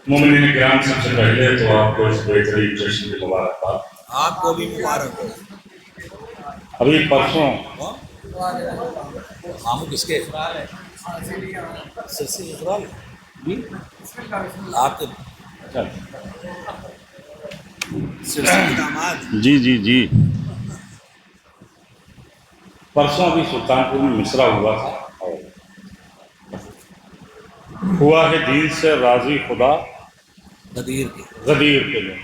मोमिनीन किराम, सबसे पहले तो आपको इस बेहतरीन जश्न की मुबारकबाद। आपको भी मुबारक हो। अभी परसों मामू किसके सिलसिले ससुराल आपके सिलसिले दामाद। जी जी जी परसों अभी सुल्तानपुर में मिसरा हुआ था, और हुआ है दीन से राजी खुदा गदीर के गदीर के लिए।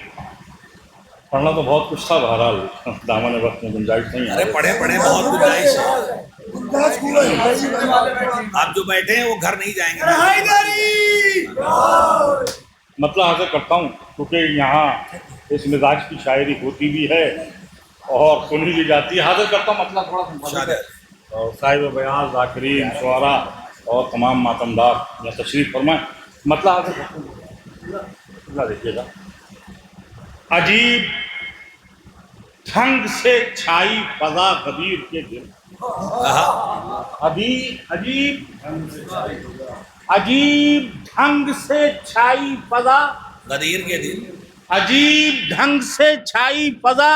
पढ़ना तो बहुत कुछ था, बहरहाल दामन वक्त में गुंजाइश नहीं अरे है। पढ़े बहुत गुंजाइश है। आप जो बैठे हैं वो घर नहीं जाएंगे। मतलब हासिल करता हूँ क्योंकि यहाँ इस मिजाज की शायरी होती भी है और सुनी भी जाती है। हासिल करता हूँ मतलब थोड़ा सा, और साहिब बयान ज़ाकिरीन शुआरा और तमाम मातमदार या तशरीफ फरमाएं। मतलब हासिल करता हूँ, देखिएगा। अजीब ढंग से छाई फजा गदीर के दिल, अजीब ढंग से छाई फजा गदीर के दिन, अजीब ढंग से छाई फजा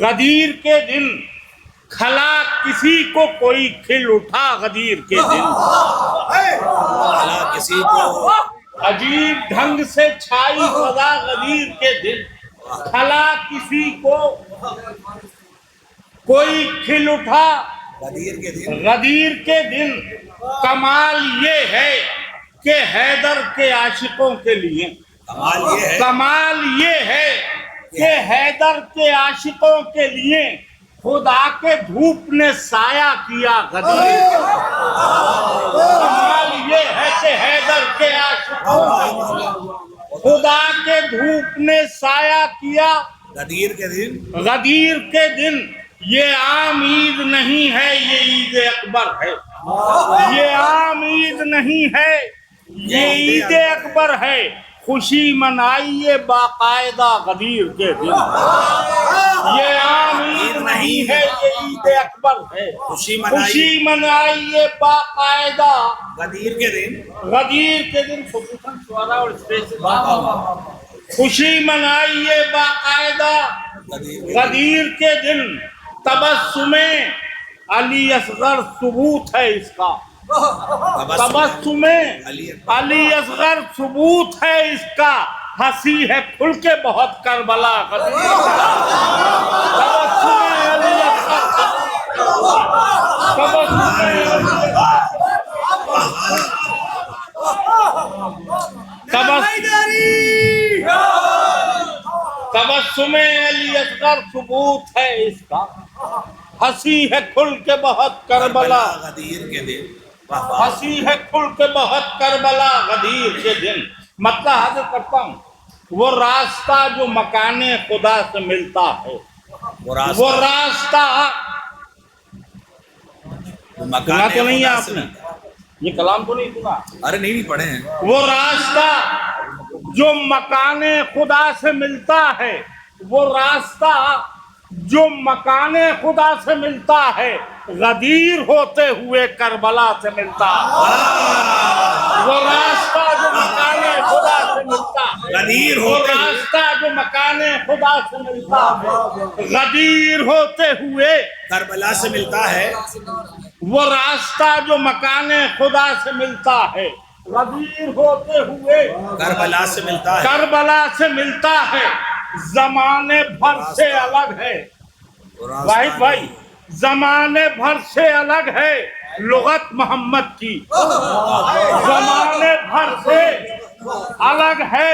गदीर के दिन, खला किसी को कोई खिल उठा गदीर के दिन। खला किसी को, अजीब ढंग से छाई फजा गदीर के दिन, खला किसी को कोई खिल उठा गदीर के दिन। गदीर के दिन। कमाल ये है कि हैदर के आशिकों के लिए, कमाल ये है कि हैदर के आशिकों के लिए खुदा के धूप ने साया किया गदीर। कमाल ये है कि हैदर के आशिकों के लिए खुदा के धूप ने साया किया गदीर के दिन। गदीर के दिन। ये आम ईद नहीं है, ये ईद अकबर है। ये आम ईद नहीं है, ये ईद अकबर है। खुशी मनाइए बाकायदा गदीर के दिन। ये आम ईद नहीं है, ये ईद अकबर है। खुशी मनाइए बाकायदा गदीर के दिन। गदीर के दिन खुसूसन शुआरा और स्टेज से खुशी मनाइए बाकायदा गदीर के दिन। तबस्सुमे अली असगर सबूत है इसका, तबस्सुमे अली असगर सबूत है इसका। हंसी है खुल के बहुत करबला गदीर। तबस्सुमे अली असगर, तबस्सुमे तबस्सुमे अली असगर सबूत है इसका। हंसी है खुल के बहुत करबला गदीर के दिन। हंसी है खुल के बहुत करबला गदीर के दिन। मतलब हाजिर करता हूँ, वो रास्ता जो मकाने खुदा से मिलता है, वो रास्ता सुना तो नहीं है आपने? ये कलाम तो नहीं सुना? अरे नहीं पढ़े हैं। वो रास्ता जो मकाने खुदा से मिलता है, वो रास्ता जो मकाने खुदा से मिलता है, गदीर होते हुए करबला से मिलता है। वो रास्ता जो मकाने खुदा से मिलता है, गदीर वो रास्ता जो मकाने खुदा से मिलता है, गदीर होते हुए करबला से मिलता है। वो रास्ता जो मकाने खुदा से मिलता है, गदीर होते हुए करबला से मिलता है। करबला से मिलता है। जमाने भर से अलग है वाहिद भाई, जमाने भर से अलग है लुगत मोहम्मद की। जमाने भर से अलग है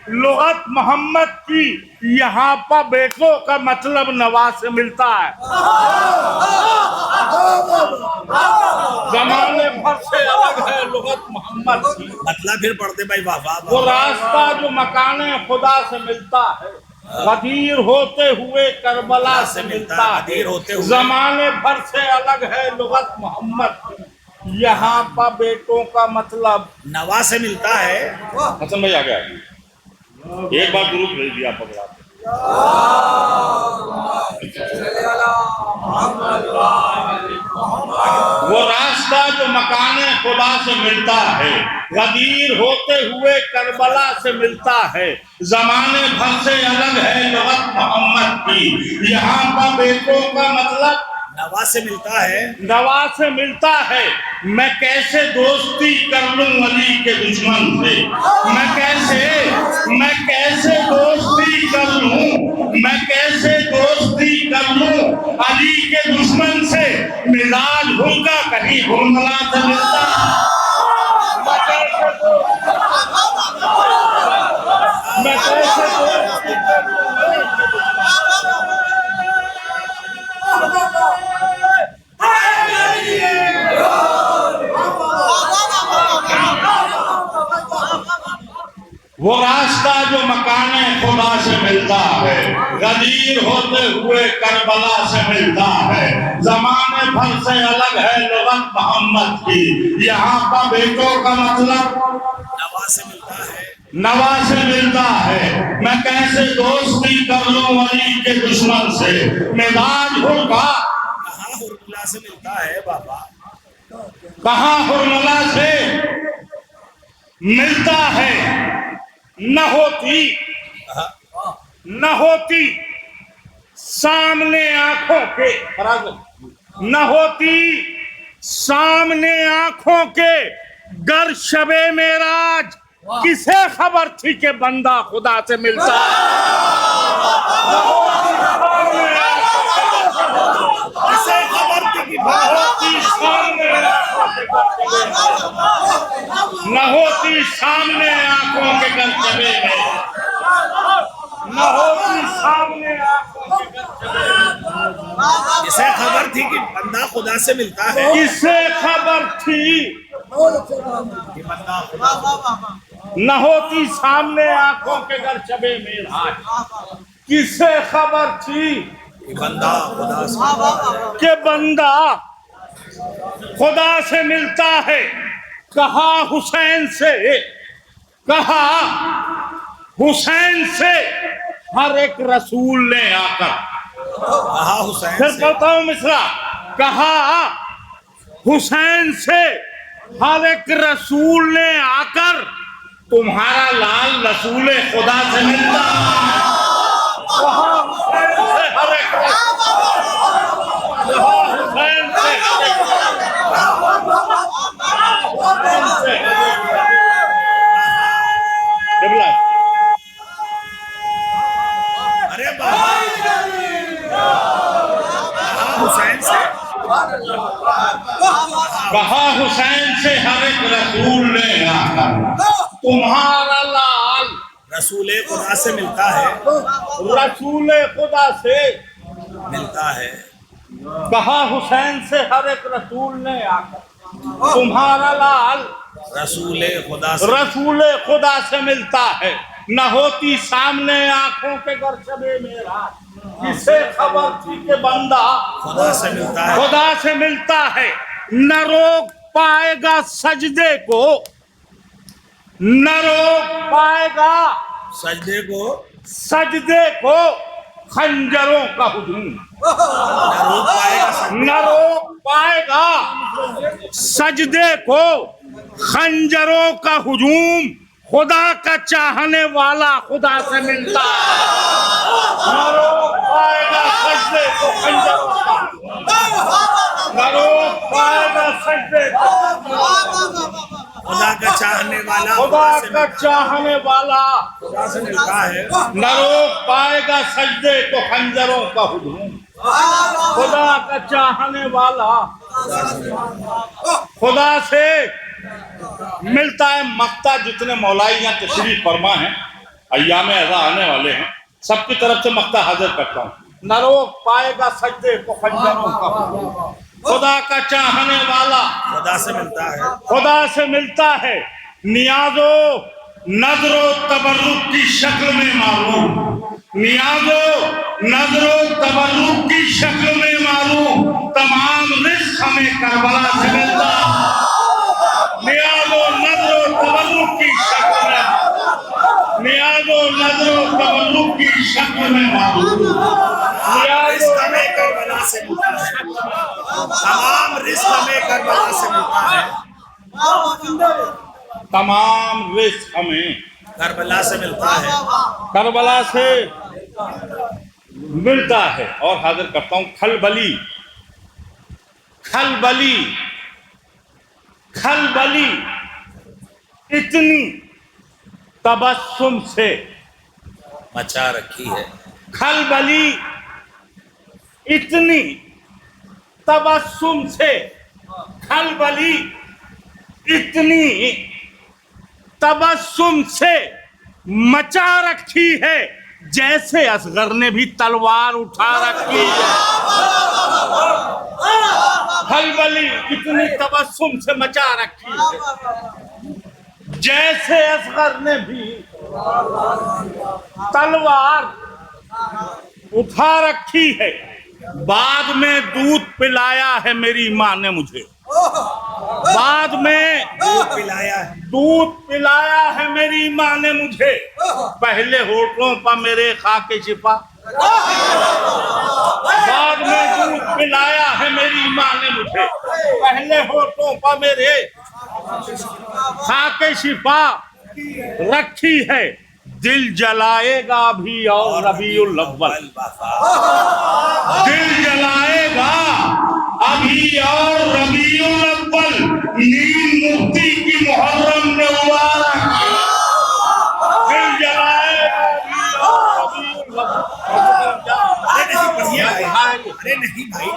लुगत मोहम्मद की। यहाँ पर बेटों का मतलब नवाज से मिलता है। जमाने भर से अलग है लुगत मोहम्मद की। मतलब फिर पढ़ते भाई वाह वाह। वो रास्ता जो मकाने खुदा से मिलता है, गदीर होते हुए करबला से मिलता है। जमाने भर से अलग है लुगत मोहम्मद की। यहाँ पर बेटों का मतलब नवा से मिलता है। हसन भाई आ गया, एक बार दुरूद भेज दिया पकड़ा। وہ راستہ جو مکان خدا سے ملتا ہے غدیر ہوتے ہوئے کربلا سے ملتا ہے زمانے بھر سے الگ ہے لغت محمد کی یہاں کا بیٹوں کا مطلب نوا سے ملتا ہے نوا سے ملتا ہے میں کیسے دوستی کر لوں علی کے دشمن سے میں کیسے دوستی کر لوں میں کیسے دوستی کر لوں علی کے دشمن سے مزاج ان کا کہیں گھرملا سے ملتا میں کیسے دوستی کر لوں وہ راستہ جو مکان خدا سے ملتا ہے غدیر ہوتے ہوئے کربلا سے ملتا ہے زمانے بھر سے الگ ہے لغت محمد کی یہاں کا بیٹوں کا مطلب نوا سے ملتا ہے نوا سے ملتا ہے میں کیسے دوستی کر لوں علی کے دشمن سے مزاج ہوگا کہاں ہرملا سے ملتا ہے بابا کہاں ہرملا سے ملتا ہے نہ ہوتی سامنے آنکھوں کے نہ ہوتی سامنے آنکھوں کے گر شب معراج کسے خبر تھی کہ بندہ خدا سے ملتا کسے خبر تھی کہ نہ ہوتی سامنے آنکھوں کے گر شبے میں نہ ہوتی سامنے آنکھوں کے گر شبے میں کسے خبر تھی کہ بندہ خدا سے ملتا ہے کسے خبر تھی کہ بندہ خدا نہ ہوتی سامنے آنکھوں کے گر شبے معراج کسے خبر تھی کہ بندہ خدا سے کہ بندہ خدا سے ملتا ہے کہا حسین سے ہر ایک رسول نے آ کر کہا حسین پھر سے پڑھتا ہوں مصرع کہا حسین سے ہر ایک رسول نے آ کر تمہارا لال رسول خدا سے ملتا کہا حسین سے ہر ایک حسین سے ارے بابا کہا حسین سے کہا حسین سے ہر ایک رسول نے آ کر تمہارا لال رسول خدا سے ملتا ہے رسول خدا سے ملتا ہے کہا حسین سے ہر ایک رسول نے آ کر تمہارا لال رسول خدا سے رسول خدا سے ملتا ہے نہ ہوتی سامنے آنکھوں کے گر شبے معراج کسے خبر تھی کہ بندہ خدا سے ملتا ہے خدا سے ملتا ہے نہ روک پائے گا سجدے کو نہ روک پائے گا سجدے کو خنجروں کا ہجوم نہ روک پائے گا نہ روک پائے گا سجدے کو خنجروں کا ہجوم خدا کا چاہنے والا خدا سے ملتا ہے نہ روک پائے گا سجدے کو خنجروں کا نہ روک پائے گا سجدے کو خدا کا چاہنے والا خدا کا چاہنے والا خدا سے ملتا ہے نہ روک پائے گا سجدے کو خنجروں کا ہجوم خدا کا چاہنے والا خدا سے ملتا ہے مقطع جتنے مولائی یہاں تشریف فرما ہیں ایام اذا آنے والے ہیں سب کی طرف سے مقطع حاضر کرتا ہوں نہ روک پائے گا سجدے کو خنجروں کا ہجوم خدا کا چاہنے والا خدا سے ملتا ہے خدا سے ملتا ہے نیاز و نظر و تبرک کی شکل میں معلوم نیاز و نظر و تبرک کی شکل میں معلوم تمام رزق ہمیں کربلا سے ملتا نیاز و نظر و تبرک کی شکل میں نیاز و نظر و تبرک کی شکل میں معلوم तमाम रिस्क हमें करबला से मिलता है, तमाम रिस्क हमें करबला से मिलता है, तमाम रिस्क हमें करबला से मिलता है। करबला से मिलता है। और हाजिर करता हूं खलबली, खलबली, खलबली इतनी तबस्सुम से मचा रखी है, खलबली इतनी तबस्सुम से, खलबली इतनी तबस्सुम से मचा रखी है जैसे असगर ने भी तलवार उठा रखी है। खलबली इतनी तबस्सुम से मचा रखी है जैसे असगर ने भी तलवार उठा रखी है। बाद में दूध पिलाया है मेरी माँ ने मुझे, बाद में दूध पिलाया है, दूध पिलाया है मेरी माँ ने मुझे। पहले होठों पर मेरे खाके छिपा, बाद में दूध पिलाया है मेरी माँ ने मुझे। पहले होठों पर मेरे खाके छिपा रखी है। दिल जलाएगा भी और रबीउल अव्वल, दिल जलाएगा अभी और रबीउल अव्वल। नीम मुफ्ती की मुहर्रम ने उबारा, दिल जलाएगा अभी और रबीउल अव्वल। अरे नहीं पढ़िए भाई, अरे नहीं भाई,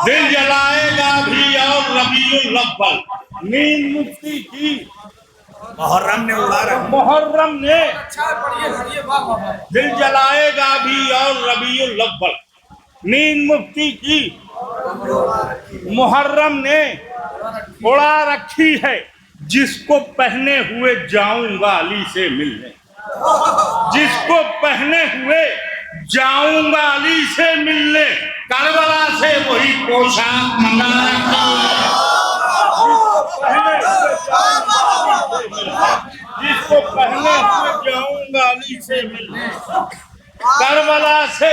दिल जलाएगा भी और रबीउल अव्वल। नीम मुफ्ती की मुहर्रम ने उड़ा रखा, मुहर्रम ने दिल जलाएगा भी और रबीउल अव्वल। नींद मुफ्ती की मुहर्रम ने उड़ा रखी है। जिसको पहने हुए जाऊंगा अली से मिलने, जिसको पहने हुए जाऊंगा अली से मिलने। करबला से वही पोशाक मंगा रखी है, जिसको पहने हुए जाऊंगा अली से मिलने। करबला से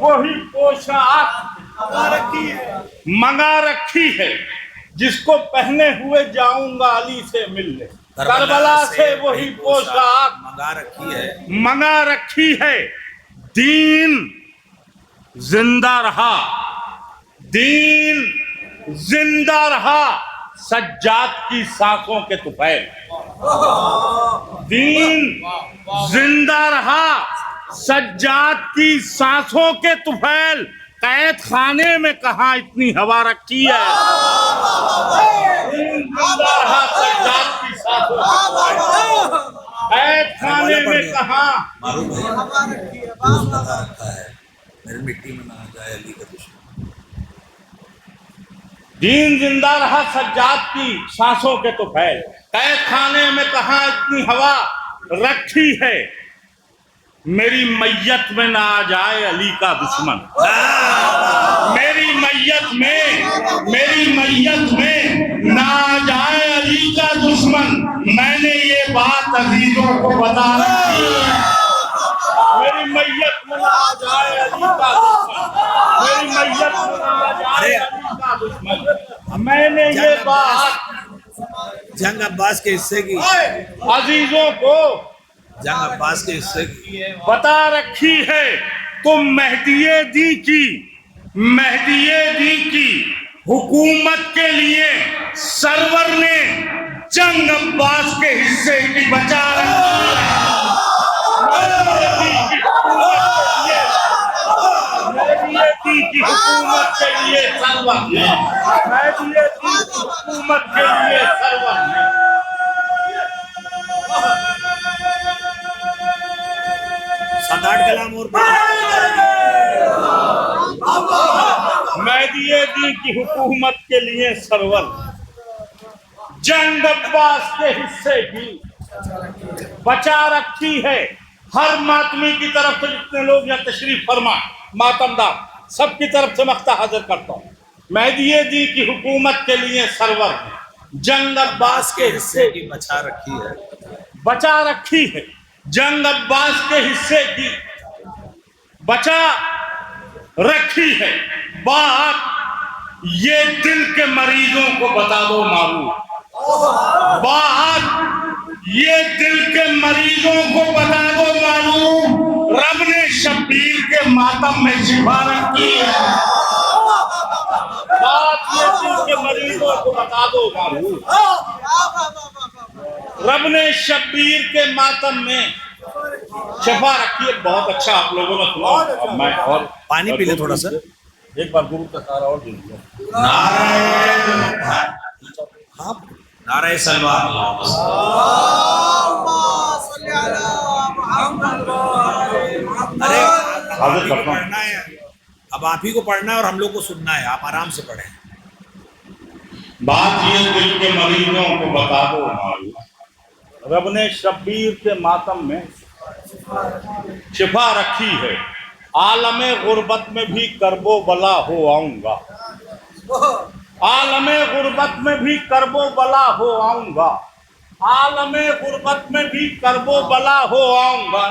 वही पोशाक मंगा रखी है, जिसको पहने हुए जाऊंगा अली से मिलने। करबला से वही पोशाक मंगा रखी है। दीन जिंदा रहा, दीन जिंदा रहा सज्जाद की सांसों के तुफैल। दीन जिंदा रहा सज्जाद की सांसों के तुफैल। कैद खाने में कहाँ इतनी हवा रखी है। दीन जिंदा रहा सज्जाद की सांसों के तुफैल। कैद खाने में कहाँ मेरी मिट्टी में ना आ जाए अली का दुश्मन। दीन जिंदा रहा सज्जाद की सांसों के तुफैल। कैद खाने में कहाँ इतनी हवा रखी है। मेरी मैयत में ना आ जाए अली का दुश्मन। मेरी मैयत में ना आ जाए अली का दुश्मन। मैंने ये बात अजीजों को बता रखी है। मेरी मैयत में ना आ जाए अली का दुश्मन, मेरी मैयत में ना आ जाए अली का दुश्मन। मैंने ये बात जंग अब्बास के हिस्से की, अजीजों को जंग अब्बास के हिस्से की बता रखी है। तुम मेहदीए दी की हुकूमत के लिए सरवर ने जंग अब्बास के हिस्से की बचा रखी है। मेहदीए की हुकूमत के लिए सरवर ने, मेहदीए की हुकूमत के लिए सरवर ने सात-आठ कलाम और मेहदीए दी की हुकूमत के लिए सरवर जंग अब्बास के हिस्से की बचा रखी है। हर मातमी की तरफ से जितने लोग यहाँ तशरीफ फरमा, मातमदार सबकी तरफ से मख्ता हाजिर करता हूँ। मेहदीए दी की हुकूमत के लिए सरवर जंग अब्बास के हिस्से की बचा रखी है, बचा रखी है, जंग अब्बास के हिस्से की बचा रखी है। बात ये दिल के मरीजों को बता दो मारू, बात ये दिल के मरीजों को बता दो मारू, रब ने शब्बीर के मातम में शिफा रखी है। बात ये दिल के मरीजों को बता दो मारू, रब ने शब्बीर के मातम में शिफा रखी है। बहुत अच्छा आप लोगों ने सुना। अब मैं और पानी पी ले थोड़ा सा। एक बार गुरु का सारा और सुन लो। नारे सलवार। अरे हाजिर करता हूं। पढ़ना है, अब आप ही को पढ़ना है और हम लोग को सुनना है, आप आराम से पढ़ें। बात ये दिल के मरीजों को बता दो मारू, रब ने शब्बीर के मातम में शिफा रखी है। आलमे गुर्बत में भी करबो बला हो आऊंगा, आलमे गुर्बत में भी करबो बला हो आऊंगा, आलमे गुर्बत में भी करबो बला हो आऊंगा,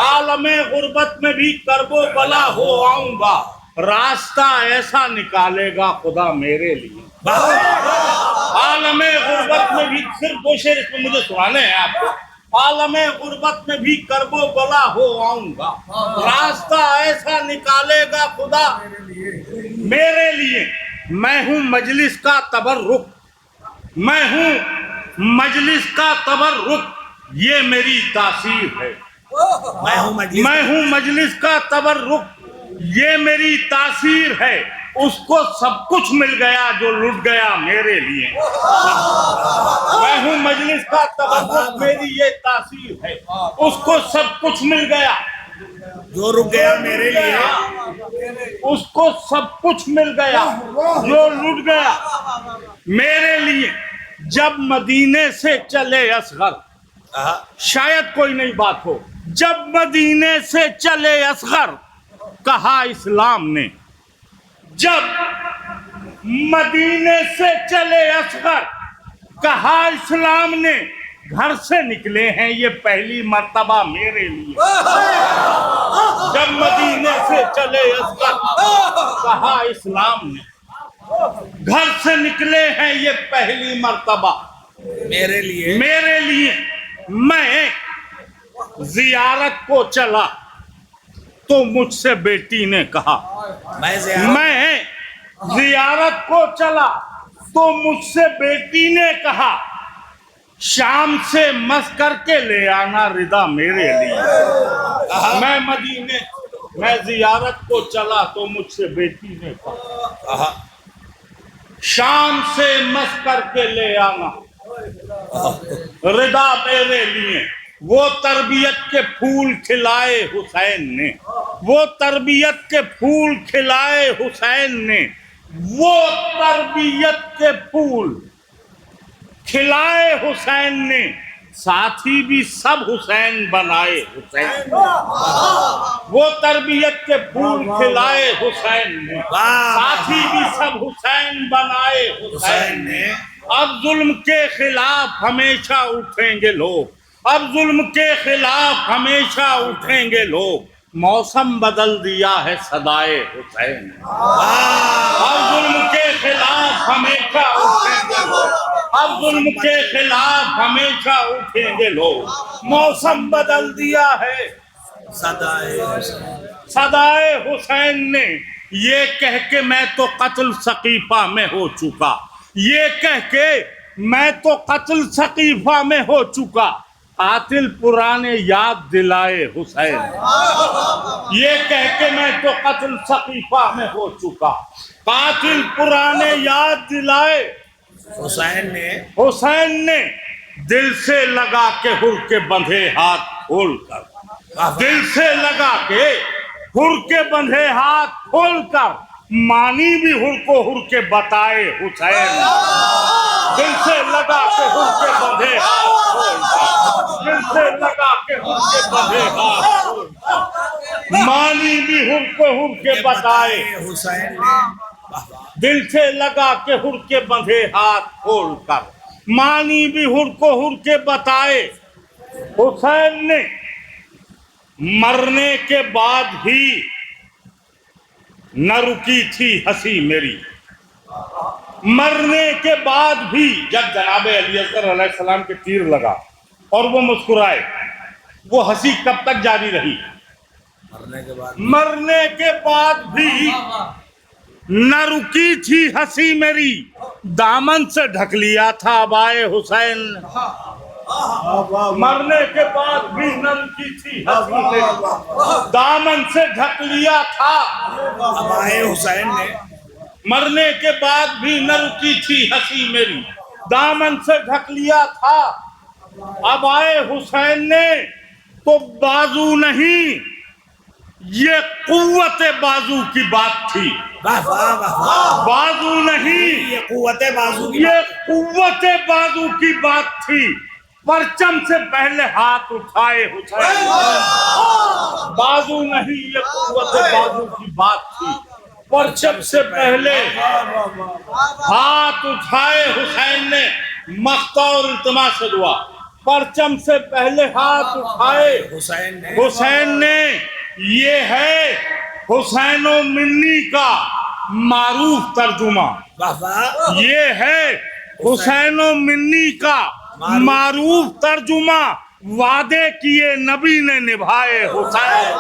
आलमे गुर्बत में भी करबो बला हो आऊंगा, रास्ता ऐसा निकालेगा खुदा मेरे लिए। आलमे गुर्बत में भी, सिर्फ दो शेर इसमें मुझे सुनाने हैं आपको। आलमे गुर्बत में भी करबो बला हो आऊंगा, रास्ता ऐसा निकालेगा खुदा मेरे लिए। मैं हूं मजलिस का तबर्रुक, मैं हूं मजलिस का तबर्रुक, ये मेरी तासीर है। मैं हूं मजलिस का तबर्रुक, ये मेरी तासीर है। उसको सब कुछ मिल गया जो लुट गया मेरे लिए। मैं हूं मजलिस का तबर्रुक, मेरी ये तासीर है। उसको सब कुछ मिल गया जो रुक गया मेरे लिए, उसको सब कुछ मिल गया जो लुट गया मेरे लिए। जब मदीने से चले असगर, शायद कोई नई बात हो, जब मदीने से चले असगर, कहा इस्लाम ने, जब मदीने से चले असगर, कहा इस्लाम ने, घर से निकले हैं ये पहली मर्तबा मेरे लिए। जब मदीने से चले असगर, कहा इस्लाम ने, घर से निकले हैं ये पहली मर्तबा मेरे लिए। मेरे लिए मैं जियारत को चला तो मुझसे बेटी ने कहा, मैं जियारत को चला तो मुझसे बेटी ने कहा, शाम से मस करके ले आना रिदा मेरे लिए। मैं जियारत को चला तो मुझसे बेटी ने कहा, शाम से मस करके ले आना रिदा मेरे लिए। वो तरबियत के फूल खिलाए हुसैन ने, वो तरबियत के फूल खिलाए हुसैन ने, वो तरबियत के फूल खिलाए हुसैन ने, साथी भी सब हुसैन बनाए हुसैन। वो तरबियत के फूल खिलाए हुसैन ने, साथी भी सब हुसैन बनाए हुसैन ने। अब जुल्म के खिलाफ हमेशा उठेंगे लोग, अब जुल्म के खिलाफ हमेशा उठेंगे लोग, मौसम बदल दिया है सदाए हुसैन। अब जुल्म के खिलाफ हमेशा उठेंगे लोग, अब जुल्म के खिलाफ हमेशा उठेंगे लोग, मौसम बदल दिया है सदाए हुसैन ने। ये कह के मैं तो कत्ल सकीफा में हो चुका, ये कह के मैं तो कत्ल सकीफा में हो चुका, कातिल पुराने याद दिलाए हुसैन। ये कह के मैं तो कत्ल सकीफा में हो चुका, कातिल पुराने याद दिलाए हुसैन ने। दिल से लगा के हुर के बंधे हाथ खोल कर, दिल से लगा के हुर के बंधे हाथ खोल कर, मानी भी हुर को हुर के बताए हुसैन। दिल से लगा के हुर के बंधे हाथ खोल कर, दिल से लगा के हुर के बंधे हाथ खोल कर, मानी भी हुर को हुर के बताए हुसैन। دل سے لگا کے ہر کے بندھے ہاتھ کھول کر، مانی بھی ہر کو ہر کے بتائے حسین نے، مرنے کے بعد بھی نہ رکی تھی ہنسی میری، مرنے کے بعد بھی جب جناب علی اصغر علیہ السلام کے تیر لگا اور وہ مسکرائے، وہ ہنسی کب تک جاری رہی؟ مرنے کے بعد بھی نہ رکی تھی ہنسی میری، دامن سے ڈھک لیا تھا ابائے حسین نے، مرنے کے بعد بھی نہ رکی تھی ہنسی میری، دامن سے ڈھک لیا تھا ابائے حسین نے، مرنے کے بعد بھی نہ رکی تھی ہنسی میری، دامن سے ڈھک لیا تھا ابائے حسین نے، تو بازو نہیں یہ قوت بازو کی بات تھی، واہ واہ واہ واہ، بازو نہیں یہ قوت بازو کی یہ قوت بازو کی بات تھی، پرچم سے پہلے ہاتھ اٹھائے حسین، بازو نہیں یہ قوت بازو کی بات تھی، پرچم سے پہلے ہاتھ اٹھائے حسین نے، مقطع اور التماس سے دعا، پرچم سے پہلے ہاتھ اٹھائے حسین نے، یہ ہے حسین و منی کا معروف ترجمہ، واہ واہ، یہ ہے حسین و منی کا معروف ترجمہ، وعدے کیے نبی نے نبھائے حسین۔